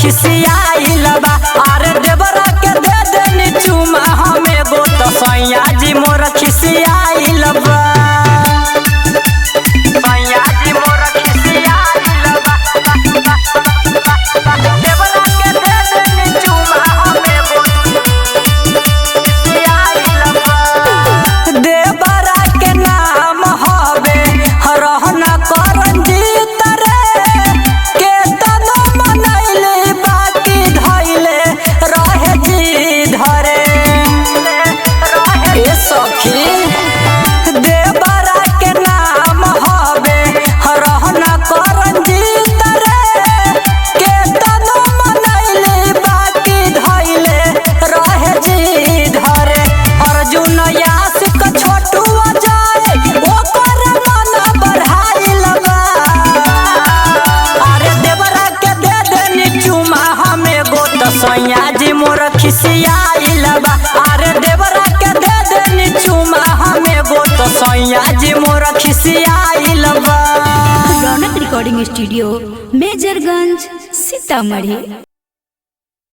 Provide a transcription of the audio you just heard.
खिसियाइल बा। अरे देवरा के दे देनी चुमा हमें गो तो सैया जी मोर खिसियाइल बा। सैया जी मोर खिसियाइल बा। देवरा के दे देनी चुमा हमें गो खिसियाइल बा। देवरा के नाम हवे रहना करंजीत रे के तनो मनैले बाकी धैले रहे जी धरे ए सखी। देवरा के नाम हवे रहना करंजीत रे के तनो मनैले बाकी धैले रहे जी धरे। अर्जुन यासिक छोटू जाए ओकर मन बढ़ाइल बा। अरे देवरा के दे देनी चुमा हमें गो तो सैया जी मोर खिसियाइल बा। अरे देवरा के दे देनी चुमा हमें गो तो सैया जी मोर खिसियाइल बा। रौनक रिकॉर्डिंग स्टूडियो मेजरगंज सीतामढ़ी।